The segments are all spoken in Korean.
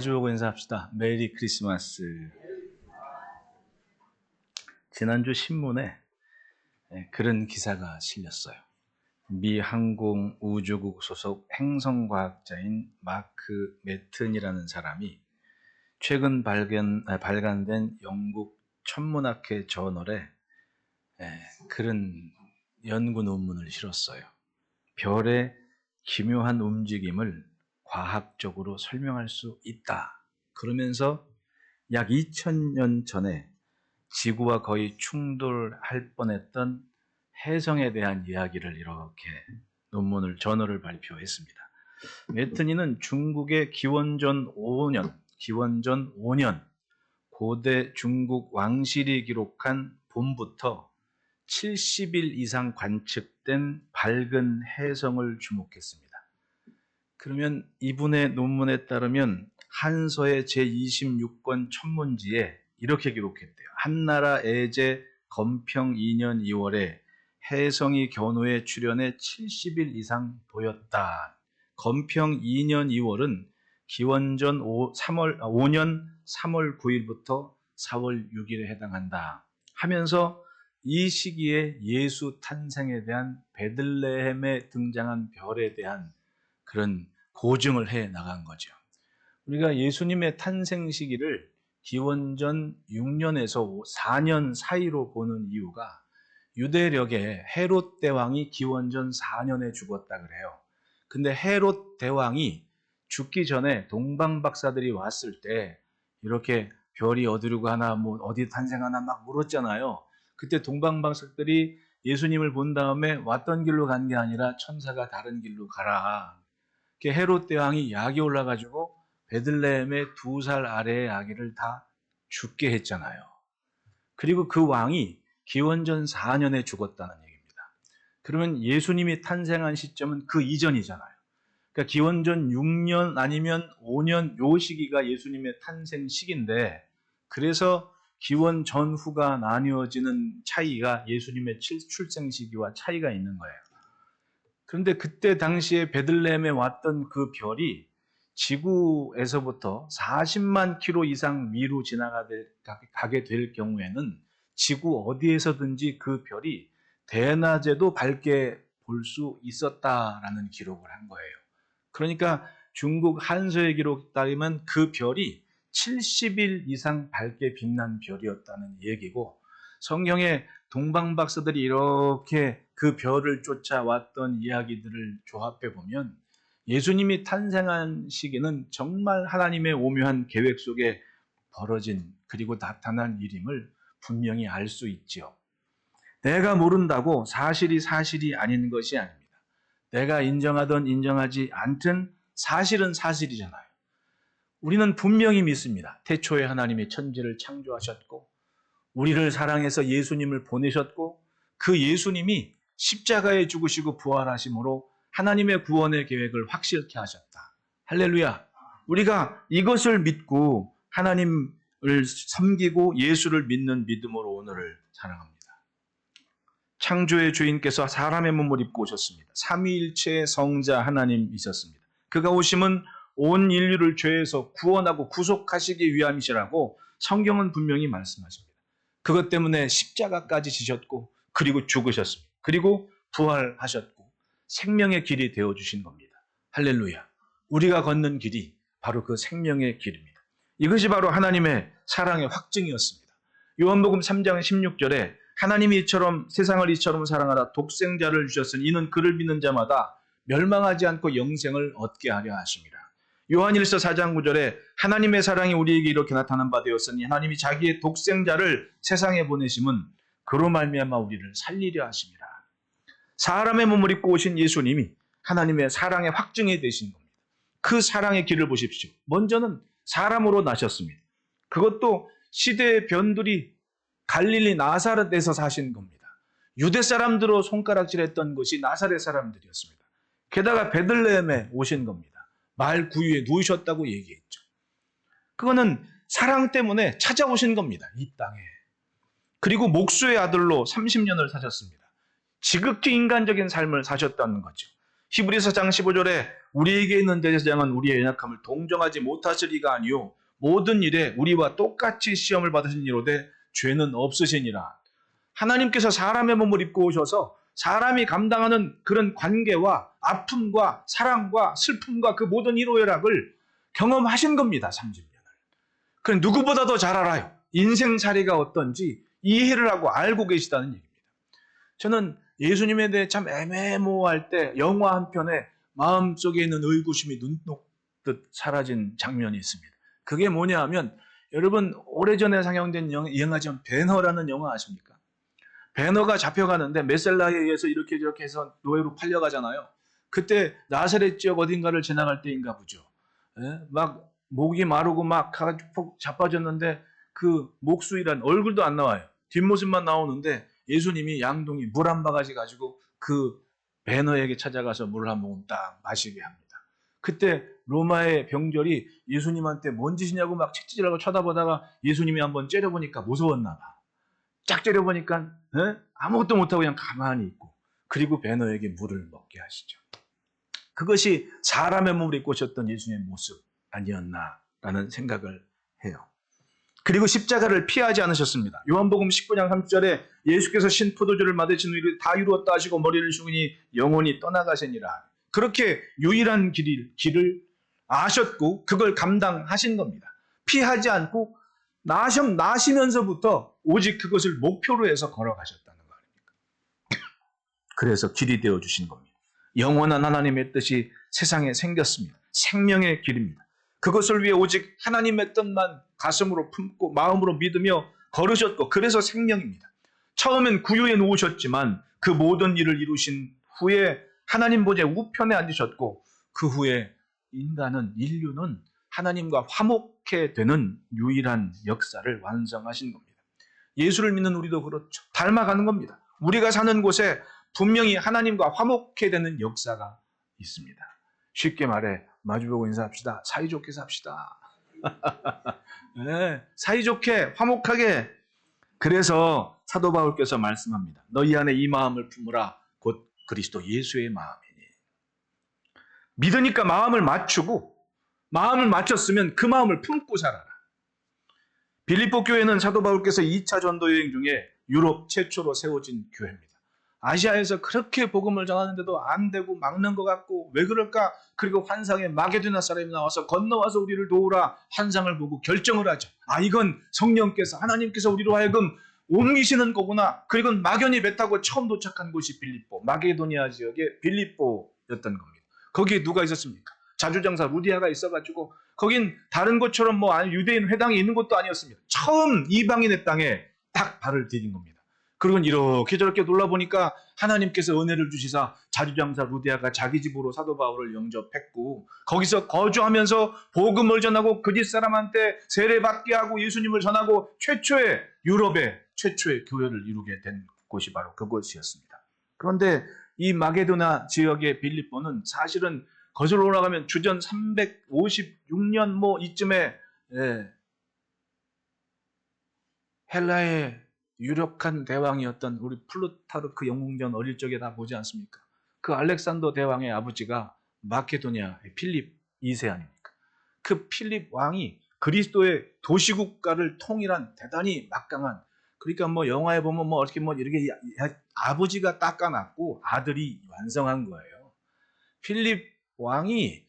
자주 보고 인사합시다. 메리 크리스마스. 지난주 신문에 그런 기사가 실렸어요. 미 항공우주국 소속 행성과학자인 마크 매튼이라는 사람이 최근 발간된 영국 천문학회 저널에 그런 연구 논문을 실었어요. 별의 기묘한 움직임을 과학적으로 설명할 수 있다. 그러면서 약 2000년 전에 지구와 거의 충돌할 뻔했던 혜성에 대한 이야기를 이렇게 저널을 발표했습니다. 매트니는 중국의 기원전 5년 고대 중국 왕실이 기록한 봄부터 70일 이상 관측된 밝은 혜성을 주목했습니다. 그러면 이분의 논문에 따르면 한서의 제26권 천문지에 이렇게 기록했대요. 한나라 애제 건평 2년 2월에 혜성이 견우에 출현해 70일 이상 보였다. 건평 2년 2월은 기원전 5년 3월 9일부터 4월 6일에 해당한다 하면서 이 시기에 예수 탄생에 대한 베들레헴에 등장한 별에 대한 그런 고증을 해 나간 거죠. 우리가 예수님의 탄생 시기를 기원전 6년에서 4년 사이로 보는 이유가 유대력에 헤롯 대왕이 기원전 4년에 죽었다 그래요. 근데 헤롯 대왕이 죽기 전에 동방 박사들이 왔을 때 이렇게 별이 어디로 가나 어디 탄생하나 막 물었잖아요. 그때 동방 박사들이 예수님을 본 다음에 왔던 길로 간 게 아니라 천사가 다른 길로 가라. 헤롯 대왕이 약이 올라가지고 베들레헴의 2살 아래의 아기를 다 죽게 했잖아요. 그리고 그 왕이 기원전 4년에 죽었다는 얘기입니다. 그러면 예수님이 탄생한 시점은 그 이전이잖아요. 그러니까 기원전 6년 아니면 5년 요 시기가 예수님의 탄생 시기인데 그래서 기원 전후가 나뉘어지는 차이가 예수님의 출생 시기와 차이가 있는 거예요. 그런데 그때 당시에 베들레헴에 왔던 그 별이 지구에서부터 40만 킬로 이상 위로 지나가게 될 경우에는 지구 어디에서든지 그 별이 대낮에도 밝게 볼 수 있었다라는 기록을 한 거예요. 그러니까 중국 한서의 기록에 따르면 그 별이 70일 이상 밝게 빛난 별이었다는 얘기고 성경에 동방박사들이 이렇게 그 별을 쫓아왔던 이야기들을 조합해 보면 예수님이 탄생한 시기는 정말 하나님의 오묘한 계획 속에 벌어진 그리고 나타난 일임을 분명히 알 수 있죠. 내가 모른다고 사실이 아닌 것이 아닙니다. 내가 인정하든 인정하지 않든 사실은 사실이잖아요. 우리는 분명히 믿습니다. 태초에 하나님이 천지를 창조하셨고 우리를 사랑해서 예수님을 보내셨고 그 예수님이 십자가에 죽으시고 부활하심으로 하나님의 구원의 계획을 확실케 하셨다. 할렐루야. 우리가 이것을 믿고 하나님을 섬기고 예수를 믿는 믿음으로 오늘을 사랑합니다. 창조의 주인께서 사람의 몸을 입고 오셨습니다. 삼위일체의 성자 하나님이셨습니다. 그가 오심은 온 인류를 죄에서 구원하고 구속하시기 위함이시라고 성경은 분명히 말씀하십니다. 그것 때문에 십자가까지 지셨고 그리고 죽으셨습니다. 그리고 부활하셨고 생명의 길이 되어주신 겁니다. 할렐루야. 우리가 걷는 길이 바로 그 생명의 길입니다. 이것이 바로 하나님의 사랑의 확증이었습니다. 요한복음 3장 16절에 하나님이 이처럼 세상을 이처럼 사랑하라 독생자를 주셨으니 이는 그를 믿는 자마다 멸망하지 않고 영생을 얻게 하려 하심이라. 요한일서 4장 9절에 하나님의 사랑이 우리에게 이렇게 나타난 바 되었으니 하나님이 자기의 독생자를 세상에 보내심은 그로 말미암아 우리를 살리려 하심이라. 사람의 몸을 입고 오신 예수님이 하나님의 사랑의 확증이 되신 겁니다. 그 사랑의 길을 보십시오. 먼저는 사람으로 나셨습니다. 그것도 시대의 변두리 갈릴리 나사렛에서 사신 겁니다. 유대 사람들로 손가락질했던 것이 나사렛 사람들이었습니다. 게다가 베들레헴에 오신 겁니다. 말 구유에 누우셨다고 얘기했죠. 그거는 사랑 때문에 찾아오신 겁니다. 이 땅에. 그리고 목수의 아들로 30년을 사셨습니다. 지극히 인간적인 삶을 사셨다는 거죠. 히브리서 4장 15절에 우리에게 있는 대제사장은 우리의 연약함을 동정하지 못하실 이가 아니요 모든 일에 우리와 똑같이 시험을 받으신 이로되 죄는 없으시니라. 하나님께서 사람의 몸을 입고 오셔서 사람이 감당하는 그런 관계와 아픔과 사랑과 슬픔과 그 모든 희로애락을 경험하신 겁니다. 30년을. 그 누구보다 더 잘 알아요. 인생살이가 어떤지 이해를 하고 알고 계시다는 얘기입니다. 저는 예수님에 대해 참 애매모호할 때 영화 한 편에 마음속에 있는 의구심이 눈 녹듯 사라진 장면이 있습니다. 그게 뭐냐 하면 여러분 오래전에 상영된 영화죠. 배너라는 영화 아십니까? 배너가 잡혀가는데 메셀라에 의해서 이렇게 저렇게 해서 노예로 팔려가잖아요. 그때 나사렛 지역 어딘가를 지나갈 때인가 보죠. 예? 막 목이 마르고 막 가지고 자빠졌는데 그 목수이란 얼굴도 안 나와요. 뒷모습만 나오는데 예수님이 양동이 물 한 바가지 가지고 그 배너에게 찾아가서 물 한 모금 딱 마시게 합니다. 그때 로마의 병졸이 예수님한테 뭔 짓이냐고 막 채찍질하고 쳐다보다가 예수님이 한번 째려보니까 무서웠나 봐. 짝 째려보니까 아무것도 못하고 그냥 가만히 있고 그리고 배너에게 물을 먹게 하시죠. 그것이 사람의 몸을 입고 오셨던 예수님의 모습 아니었나라는 생각을 해요. 그리고 십자가를 피하지 않으셨습니다. 요한복음 19장 30절에 예수께서 신포도주를 맞으신 후에 다 이루었다 하시고 머리를 숙이니 영혼이 떠나가시니라. 그렇게 유일한 길을 아셨고 그걸 감당하신 겁니다. 피하지 않고 나시면서부터 오직 그것을 목표로 해서 걸어가셨다는 거 아닙니까? 그래서 길이 되어주신 겁니다. 영원한 하나님의 뜻이 세상에 생겼습니다. 생명의 길입니다. 그것을 위해 오직 하나님의 뜻만 가슴으로 품고 마음으로 믿으며 걸으셨고 그래서 생명입니다. 처음엔 구유에 놓으셨지만 그 모든 일을 이루신 후에 하나님 보좌 우편에 앉으셨고 그 후에 인류는 하나님과 화목해 되는 유일한 역사를 완성하신 겁니다. 예수를 믿는 우리도 그렇죠. 닮아가는 겁니다. 우리가 사는 곳에 분명히 하나님과 화목해 되는 역사가 있습니다. 쉽게 말해 마주보고 인사합시다. 사이좋게 삽시다. 네, 사이좋게 화목하게. 그래서 사도 바울께서 말씀합니다. 너희 안에 이 마음을 품으라. 곧 그리스도 예수의 마음이니. 믿으니까 마음을 맞추고 마음을 맞췄으면 그 마음을 품고 살아라. 빌립보 교회는 사도 바울께서 2차 전도 여행 중에 유럽 최초로 세워진 교회입니다. 아시아에서 그렇게 복음을 전하는데도 안 되고 막는 것 같고 왜 그럴까? 그리고 환상에 마게도나 사람이 나와서 건너와서 우리를 도우라 환상을 보고 결정을 하죠. 이건 성령께서 하나님께서 우리로 하여금 옮기시는 거구나. 그리고 막연히 배 타고 처음 도착한 곳이 빌립보, 마게도니아 지역의 빌립보였던 겁니다. 거기에 누가 있었습니까? 자주장사 루디아가 있어가지고 거긴 다른 곳처럼 유대인 회당이 있는 곳도 아니었습니다. 처음 이방인의 땅에 딱 발을 디딘 겁니다. 그리고 이렇게 저렇게 놀라보니까 하나님께서 은혜를 주시사 자주장사 루디아가 자기 집으로 사도 바울을 영접했고 거기서 거주하면서 복음을 전하고 그 집사람한테 세례받게 하고 예수님을 전하고 유럽의 최초의 교회를 이루게 된 곳이 바로 그곳이었습니다. 그런데 이 마게도나 지역의 빌립보는 사실은 거슬러 올라가면 주전 356년 이쯤에 헬라의 유력한 대왕이었던 우리 플루타르크 영웅전 어릴 적에 다 보지 않습니까? 그 알렉산더 대왕의 아버지가 마케도니아의 필립 2세 아닙니까? 그 필립 왕이 그리스도의 도시국가를 통일한 대단히 막강한, 그러니까 영화에 보면 이렇게 아버지가 닦아놨고 아들이 완성한 거예요. 필립 왕이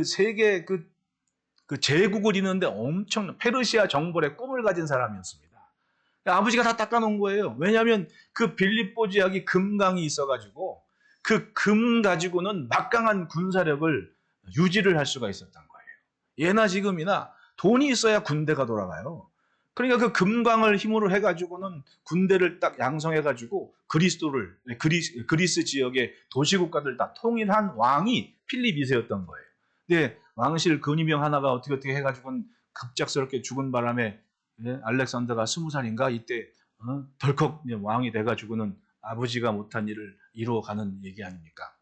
세계 제국을 이루는데 엄청 페르시아 정벌의 꿈을 가진 사람이었습니다. 아버지가 다 닦아놓은 거예요. 왜냐하면 그 빌립보 지역이 금강이 있어가지고 그 금 가지고는 막강한 군사력을 유지를 할 수가 있었던 거예요. 예나 지금이나 돈이 있어야 군대가 돌아가요. 그러니까 그 금강을 힘으로 해가지고는 군대를 딱 양성해가지고 그리스 지역의 도시국가들 다 통일한 왕이 필립 2세였던 거예요. 근데 왕실 근위병 하나가 어떻게 해가지고는 급작스럽게 죽은 바람에 알렉산더가 20살인가 이때 덜컥 왕이 돼가지고는 아버지가 못한 일을 이루어가는 얘기 아닙니까?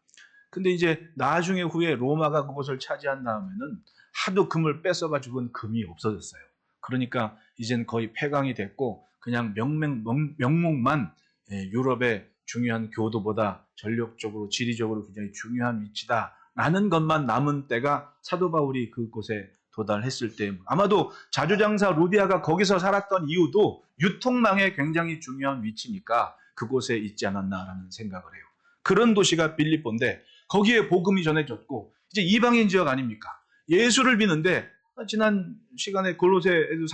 근데 이제 나중에 후에 로마가 그곳을 차지한 다음에는 하도 금을 뺏어가지고는 금이 없어졌어요. 그러니까 이젠 거의 폐광이 됐고 그냥 명목만 유럽의 중요한 교도보다 전력적으로 지리적으로 굉장히 중요한 위치다라는 것만 남은 때가 사도 바울이 그곳에 도달했을 때, 아마도 자주장사 루디아가 거기서 살았던 이유도 유통망에 굉장히 중요한 위치니까 그곳에 있지 않았나라는 생각을 해요. 그런 도시가 빌립보인데 거기에 복음이 전해졌고 이제 이방인 지역 아닙니까? 예수를 믿는데 지난 시간에 골로새에도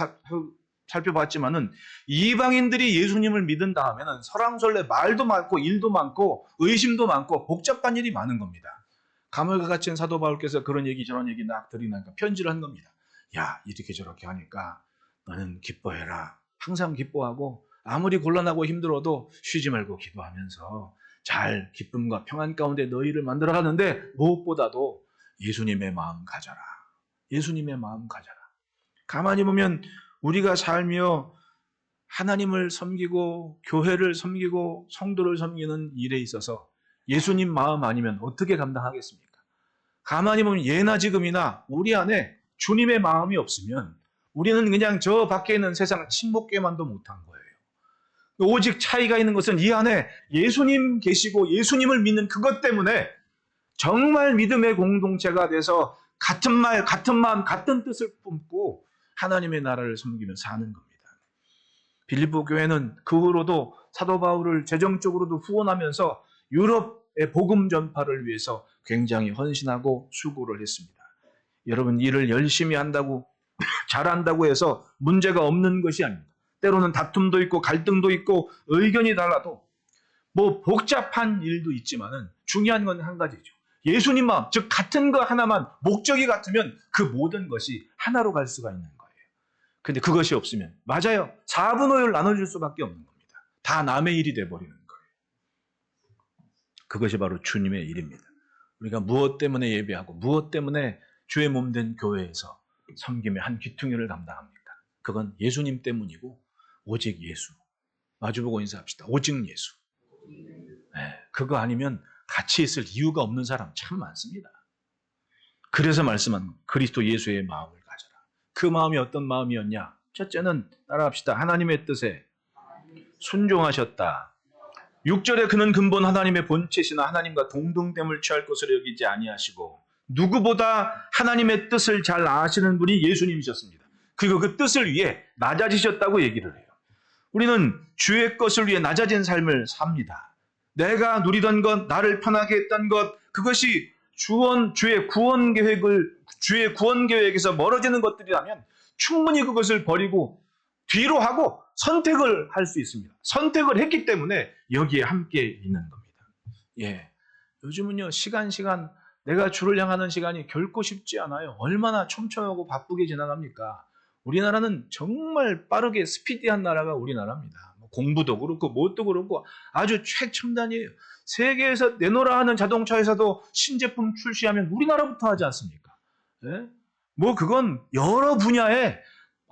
살펴봤지만은 이방인들이 예수님을 믿은 다음에는 설왕설래 말도 많고 일도 많고 의심도 많고 복잡한 일이 많은 겁니다. 감옥에 갇힌 사도 바울께서 그런 얘기 저런 얘기 막 들으니까 편지를 한 겁니다. 야, 이렇게 저렇게 하니까 너는 기뻐해라. 항상 기뻐하고 아무리 곤란하고 힘들어도 쉬지 말고 기도하면서 잘 기쁨과 평안 가운데 너희를 만들어가는데 무엇보다도 예수님의 마음 가져라. 예수님의 마음 가져라. 가만히 보면 우리가 살며 하나님을 섬기고 교회를 섬기고 성도를 섬기는 일에 있어서 예수님 마음 아니면 어떻게 감당하겠습니까? 가만히 보면 예나 지금이나 우리 안에 주님의 마음이 없으면 우리는 그냥 저 밖에 있는 세상 침묵계만도 못한 거예요. 오직 차이가 있는 것은 이 안에 예수님 계시고 예수님을 믿는 그것 때문에 정말 믿음의 공동체가 돼서 같은 말, 같은 마음, 같은 뜻을 품고 하나님의 나라를 섬기며 사는 겁니다. 빌립보 교회는 그 후로도 사도 바울을 재정적으로도 후원하면서 유럽의 복음 전파를 위해서 굉장히 헌신하고 수고를 했습니다. 여러분, 일을 열심히 한다고 잘한다고 해서 문제가 없는 것이 아닙니다. 때로는 다툼도 있고 갈등도 있고 의견이 달라도 뭐 복잡한 일도 있지만은 중요한 건 한 가지죠. 예수님 마음, 즉 같은 거 하나만 목적이 같으면 그 모든 것이 하나로 갈 수가 있는 거예요. 근데 그것이 없으면 맞아요. 4분 5를 나눠줄 수밖에 없는 겁니다. 다 남의 일이 돼버리는 거예요. 그것이 바로 주님의 일입니다. 우리가 무엇 때문에 예배하고 무엇 때문에 주의 몸된 교회에서 섬김의 한 귀퉁이를 감당합니까? 그건 예수님 때문이고 오직 예수. 마주보고 인사합시다. 오직 예수. 네, 그거 아니면 같이 있을 이유가 없는 사람 참 많습니다. 그래서 말씀한 그리스도 예수의 마음을 가져라. 그 마음이 어떤 마음이었냐? 첫째는 따라합시다. 하나님의 뜻에 순종하셨다. 6절에 그는 근본 하나님의 본체시나 하나님과 동등됨을 취할 것으로 여기지 아니하시고 누구보다 하나님의 뜻을 잘 아시는 분이 예수님이셨습니다. 그리고 그 뜻을 위해 낮아지셨다고 얘기를 해요. 우리는 주의 것을 위해 낮아진 삶을 삽니다. 내가 누리던 것, 나를 편하게 했던 것, 그것이 주의 구원 계획에서 멀어지는 것들이라면 충분히 그것을 버리고 뒤로 하고 선택을 할 수 있습니다. 선택을 했기 때문에 여기에 함께 있는 겁니다. 예. 요즘은요, 시간, 내가 주를 향하는 시간이 결코 쉽지 않아요. 얼마나 촘촘하고 바쁘게 지나갑니까? 우리나라는 정말 빠르게 스피디한 나라가 우리나라입니다. 공부도 그렇고 뭣도 그렇고 아주 최첨단이에요. 세계에서 내놓으라 하는 자동차 회사도 신제품 출시하면 우리나라부터 하지 않습니까? 예? 뭐 그건 여러 분야에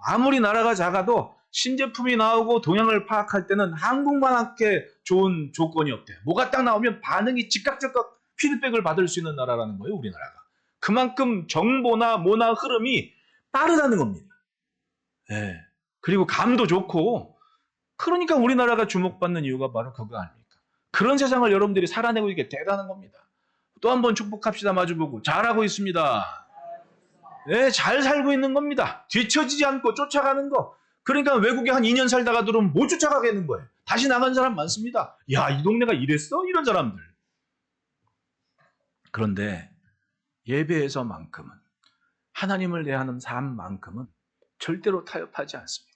아무리 나라가 작아도 신제품이 나오고 동향을 파악할 때는 한국만하게 좋은 조건이 없대요. 뭐가 딱 나오면 반응이 즉각 피드백을 받을 수 있는 나라라는 거예요, 우리나라가. 그만큼 정보나 뭐나 흐름이 빠르다는 겁니다. 예. 그리고 감도 좋고, 그러니까 우리나라가 주목받는 이유가 바로 그거 아닙니까? 그런 세상을 여러분들이 살아내고 있게 대단한 겁니다. 또 한 번 축복합시다. 마주보고 잘하고 있습니다. 네, 잘 살고 있는 겁니다. 뒤처지지 않고 쫓아가는 거. 그러니까 외국에 한 2년 살다가 들어오면 못 쫓아가겠는 거예요. 다시 나간 사람 많습니다. 야, 이 동네가 이랬어? 이런 사람들. 그런데 예배에서만큼은, 하나님을 대하는 삶만큼은 절대로 타협하지 않습니다.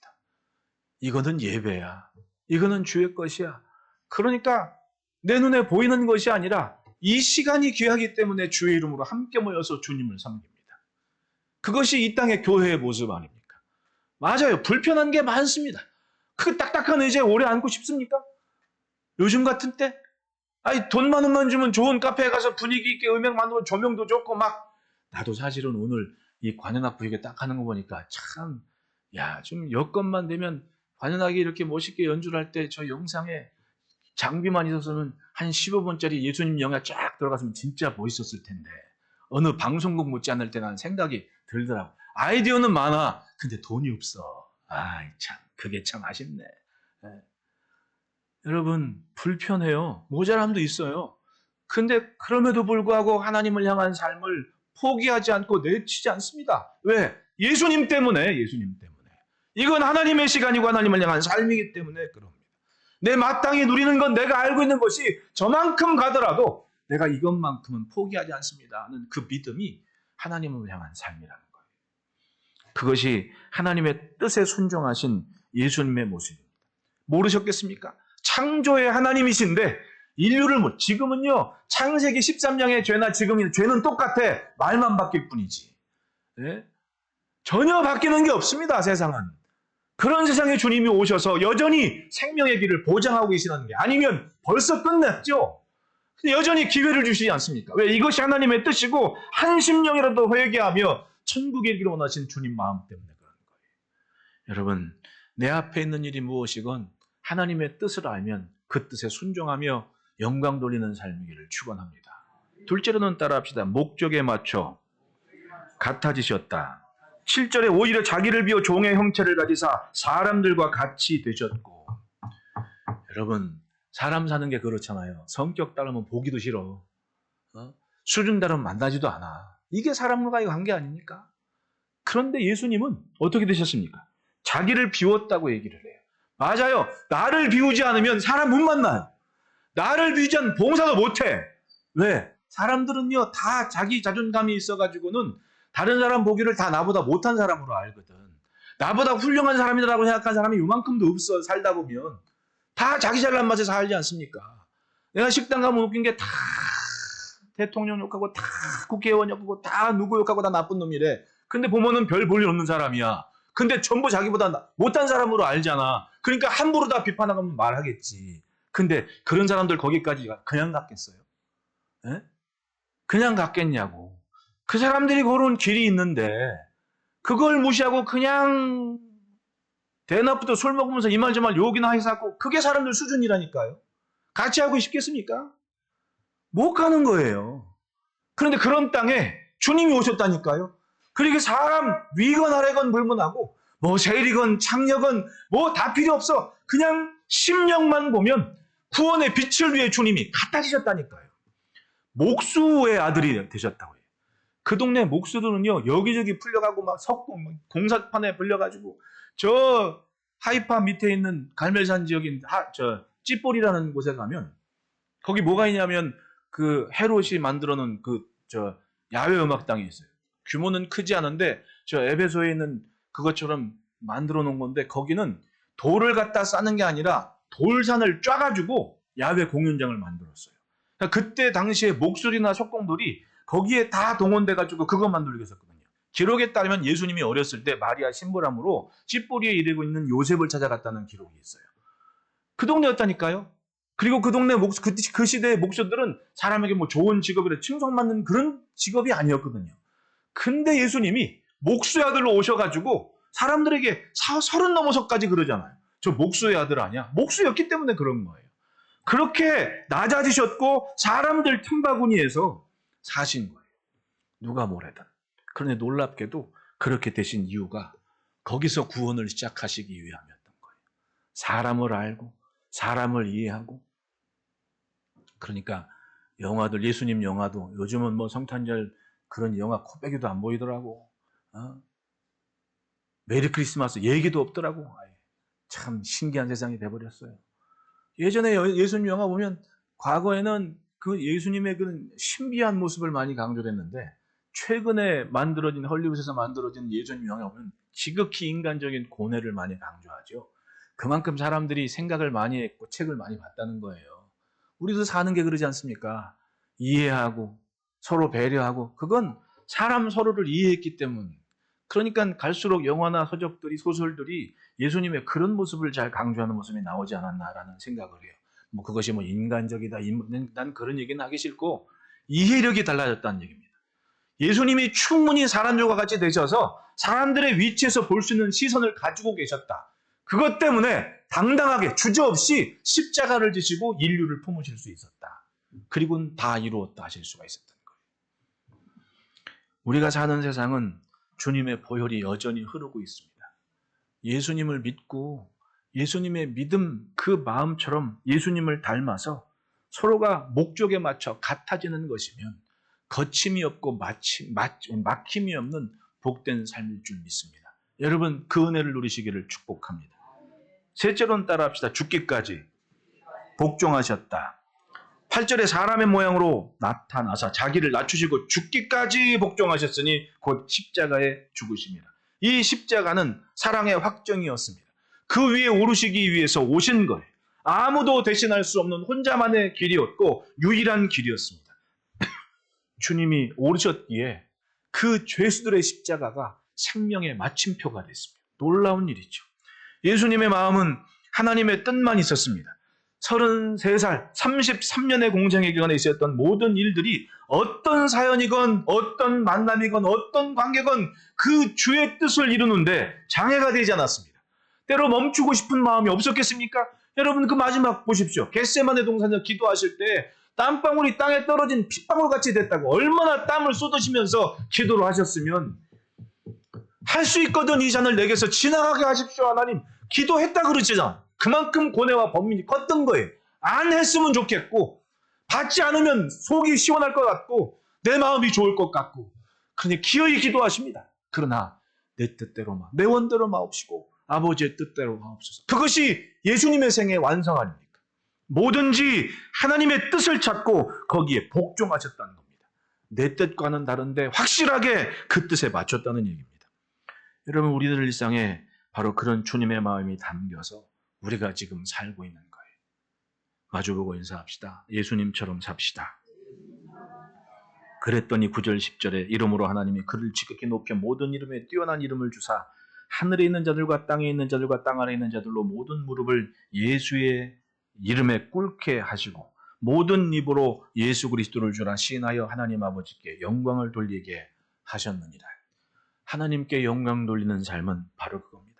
이거는 예배야. 이거는 주의 것이야. 그러니까 내 눈에 보이는 것이 아니라 이 시간이 귀하기 때문에 주의 이름으로 함께 모여서 주님을 섬깁니다. 그것이 이 땅의 교회의 모습 아닙니까? 맞아요. 불편한 게 많습니다. 그 딱딱한 의자에 오래 앉고 싶습니까? 요즘 같은 때? 아니, 돈만 원만 주면 좋은 카페에 가서 분위기 있게 음악 만들고 조명도 좋고 막. 나도 사실은 오늘 이 관현악 부위에 딱 하는 거 보니까 참, 야, 좀 여건만 되면 관현악이 이렇게 멋있게 연주를 할 때 저 영상에 장비만 있었으면 한 15분짜리 예수님 영화 쫙 들어갔으면 진짜 멋있었을 텐데. 어느 방송국 못지않을 때 나는 생각이 들더라고. 아이디어는 많아. 근데 돈이 없어. 아이, 참, 그게 참 아쉽네. 여러분, 불편해요. 모자람도 있어요. 근데 그럼에도 불구하고 하나님을 향한 삶을 포기하지 않고 내치지 않습니다. 왜? 예수님 때문에, 예수님 때문에. 이건 하나님의 시간이고 하나님을 향한 삶이기 때문에 그럽니다. 내 마땅히 누리는 건 내가 알고 있는 것이 저만큼 가더라도 내가 이것만큼은 포기하지 않습니다 하는 그 믿음이 하나님을 향한 삶이라는 거예요. 그것이 하나님의 뜻에 순종하신 예수님의 모습입니다. 모르셨겠습니까? 창조의 하나님이신데 인류를 지금은요, 창세기 13장의 죄나 지금의 죄는 똑같아. 말만 바뀔 뿐이지. 네? 전혀 바뀌는 게 없습니다, 세상은. 그런 세상에 주님이 오셔서 여전히 생명의 길을 보장하고 계시는 게 아니면 벌써 끝났죠. 근데 여전히 기회를 주시지 않습니까? 왜? 이것이 하나님의 뜻이고 한 심령이라도 회개하며 천국에 이르기를 원하신 주님 마음 때문에 그런 거예요. 여러분, 내 앞에 있는 일이 무엇이건 하나님의 뜻을 알면 그 뜻에 순종하며 영광 돌리는 삶이기를 축원합니다. 둘째로는 따라합시다. 목적에 맞춰 같아지셨다. 7절에 오히려 자기를 비워 종의 형체를 가지사 사람들과 같이 되셨고. 여러분, 사람 사는 게 그렇잖아요. 성격 따르면 보기도 싫어. 수준 따르면 만나지도 않아. 이게 사람과의 관계 아닙니까? 그런데 예수님은 어떻게 되셨습니까? 자기를 비웠다고 얘기를 해요. 맞아요. 나를 비우지 않으면 사람 못 만나요. 나를 비우지 않으면 봉사도 못해. 왜? 사람들은요, 다 자기 자존감이 있어가지고는 다른 사람 보기를 다 나보다 못한 사람으로 알거든. 나보다 훌륭한 사람이라고 생각하는 사람이 요만큼도 없어, 살다 보면. 다 자기 잘난 맛에 살지 않습니까? 내가 식당 가면 웃긴 게 다 대통령 욕하고 다 국회의원 욕하고 다 누구 욕하고 다 나쁜 놈이래. 근데 보면은 별 볼 일 없는 사람이야. 근데 전부 자기보다 못한 사람으로 알잖아. 그러니까 함부로 다 비판하면 말하겠지. 근데 그런 사람들 거기까지 그냥 갔겠어요? 에? 그냥 갔겠냐고. 그 사람들이 걸어온 길이 있는데 그걸 무시하고 그냥 대낮부터 술 먹으면서 이말저말 욕이나 해서 그게 사람들 수준이라니까요. 같이 하고 싶겠습니까? 못 가는 거예요. 그런데 그런 땅에 주님이 오셨다니까요. 그리고 사람 위건 아래건 불문하고 뭐 세리건 창녀건 뭐 다 필요 없어. 그냥 심령만 보면 구원의 빛을 위해 주님이 갖다주셨다니까요. 목수의 아들이 되셨다고 해요. 그 동네 목수들은요, 여기저기 풀려가고 막 석공 공사판에 불려가지고 저 하이파 밑에 있는 갈멜산 지역인 찌볼이라는 곳에 가면 거기 뭐가 있냐면 그 헤롯이 만들어놓은 저 야외 음악당이 있어요. 규모는 크지 않은데 저 에베소에 있는 그것처럼 만들어 놓은 건데 거기는 돌을 갖다 쌓는 게 아니라 돌산을 쫙가지고 야외 공연장을 만들었어요. 그러니까 그때 당시에 목소리나 석공들이 거기에 다 동원돼가지고 그것 만들고 있었거든요. 기록에 따르면 예수님이 어렸을 때 마리아 신부람으로 찌뿌리에 일하고 있는 요셉을 찾아갔다는 기록이 있어요. 그 동네였다니까요. 그리고 그 동네 그 시대의 목수들은 사람에게 뭐 좋은 직업이라 칭송받는 그런 직업이 아니었거든요. 근데 예수님이 목수의 아들로 오셔가지고 사람들에게 30 넘어서까지 그러잖아요. 저 목수의 아들 아니야? 목수였기 때문에 그런 거예요. 그렇게 낮아지셨고 사람들 틈바구니에서 사신 거예요. 누가 뭐래든. 그런데 놀랍게도 그렇게 되신 이유가 거기서 구원을 시작하시기 위함이었던 거예요. 사람을 알고 사람을 이해하고. 그러니까 영화들, 예수님 영화도 요즘은 뭐 성탄절 그런 영화 코빼기도 안 보이더라고. 메리 크리스마스 얘기도 없더라고. 참 신기한 세상이 돼버렸어요. 예전에 예수님 영화 보면 과거에는 그 예수님의 그 신비한 모습을 많이 강조했는데 최근에 만들어진 헐리우드에서 만들어진 예수님 영화 보면 지극히 인간적인 고뇌를 많이 강조하죠. 그만큼 사람들이 생각을 많이 했고 책을 많이 봤다는 거예요. 우리도 사는 게 그러지 않습니까? 이해하고 서로 배려하고 그건 사람 서로를 이해했기 때문. 그러니까 갈수록 영화나 서적들이 소설들이 예수님의 그런 모습을 잘 강조하는 모습이 나오지 않았나라는 생각을 해요. 뭐 그것이 뭐 인간적이다. 난 그런 얘기는 하기 싫고 이해력이 달라졌다는 얘기입니다. 예수님이 충분히 사람들과 같이 되셔서 사람들의 위치에서 볼 수 있는 시선을 가지고 계셨다. 그것 때문에 당당하게 주저없이 십자가를 지시고 인류를 품으실 수 있었다. 그리고는 다 이루었다 하실 수가 있었던 거예요. 우리가 사는 세상은 주님의 보혈이 여전히 흐르고 있습니다. 예수님을 믿고 예수님의 믿음 그 마음처럼 예수님을 닮아서 서로가 목적에 맞춰 같아지는 것이면 거침이 없고 막힘이 없는 복된 삶일 줄 믿습니다. 여러분 그 은혜를 누리시기를 축복합니다. 셋째로는 따라합시다. 죽기까지 복종하셨다. 8절에 사람의 모양으로 나타나서 자기를 낮추시고 죽기까지 복종하셨으니 곧 십자가에 죽으십니다. 이 십자가는 사랑의 확정이었습니다. 그 위에 오르시기 위해서 오신 거예요. 아무도 대신할 수 없는 혼자만의 길이었고 유일한 길이었습니다. 주님이 오르셨기에 그 죄수들의 십자가가 생명의 마침표가 됐습니다. 놀라운 일이죠. 예수님의 마음은 하나님의 뜻만 있었습니다. 33살, 33년의 공생의 기간에 있었던 모든 일들이 어떤 사연이건 어떤 만남이건 어떤 관계건 그 주의 뜻을 이루는데 장애가 되지 않았습니다. 때로 멈추고 싶은 마음이 없었겠습니까? 여러분 그 마지막 보십시오. 겟세마네 동산에서 기도하실 때 땀방울이 땅에 떨어진 핏방울 같이 됐다고 얼마나 땀을 쏟으시면서 기도를 하셨으면 할 수 있거든 이 잔을 내게서 지나가게 하십시오 하나님. 기도했다 그러잖아. 그만큼 고뇌와 번민이 컸던 거예요. 안 했으면 좋겠고 받지 않으면 속이 시원할 것 같고 내 마음이 좋을 것 같고 그런데 기어이 기도하십니다. 그러나 내 뜻대로만 내 원대로 마옵시고 아버지의 뜻대로 마옵소서. 그것이 예수님의 생의 완성 아닙니까? 뭐든지 하나님의 뜻을 찾고 거기에 복종하셨다는 겁니다. 내 뜻과는 다른데 확실하게 그 뜻에 맞췄다는 얘기입니다. 여러분 우리들 일상에 바로 그런 주님의 마음이 담겨서 우리가 지금 살고 있는 거예요. 마주보고 인사합시다. 예수님처럼 삽시다. 그랬더니 9절 10절에 이름으로 하나님이 그를 지극히 높여 모든 이름에 뛰어난 이름을 주사 하늘에 있는 자들과 땅에 있는 자들과 땅 아래에 있는 자들로 모든 무릎을 예수의 이름에 꿇게 하시고 모든 입으로 예수 그리스도를 주라 시인하여 하나님 아버지께 영광을 돌리게 하셨느니라. 하나님께 영광 돌리는 삶은 바로 그겁니다.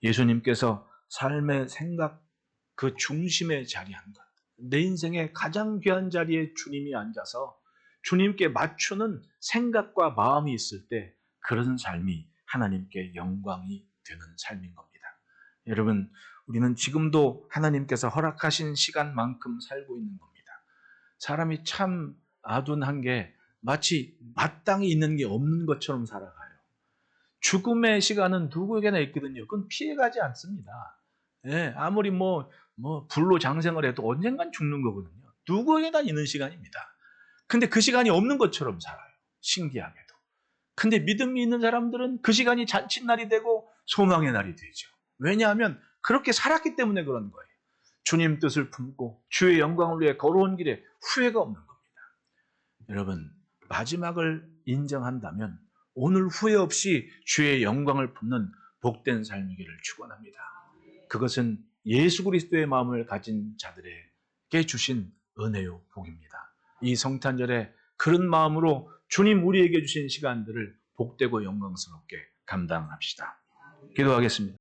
예수님께서 삶의 생각 그 중심에 자리한 것. 내 인생의 가장 귀한 자리에 주님이 앉아서 주님께 맞추는 생각과 마음이 있을 때 그런 삶이 하나님께 영광이 되는 삶인 겁니다. 여러분 우리는 지금도 하나님께서 허락하신 시간만큼 살고 있는 겁니다. 사람이 참 아둔한 게 마치 마땅히 있는 게 없는 것처럼 살아가요. 죽음의 시간은 누구에게나 있거든요. 그건 피해가지 않습니다. 예, 아무리 불로 장생을 해도 언젠간 죽는 거거든요. 누구에게나 있는 시간입니다. 근데 그 시간이 없는 것처럼 살아요. 신기하게도. 근데 믿음이 있는 사람들은 그 시간이 잔칫날이 되고 소망의 날이 되죠. 왜냐하면 그렇게 살았기 때문에 그런 거예요. 주님 뜻을 품고 주의 영광을 위해 걸어온 길에 후회가 없는 겁니다. 여러분 마지막을 인정한다면 오늘 후회 없이 주의 영광을 품는 복된 삶이기를 축원합니다. 그것은 예수 그리스도의 마음을 가진 자들에게 주신 은혜요 복입니다. 이 성탄절에 그런 마음으로 주님 우리에게 주신 시간들을 복되고 영광스럽게 감당합시다. 기도하겠습니다.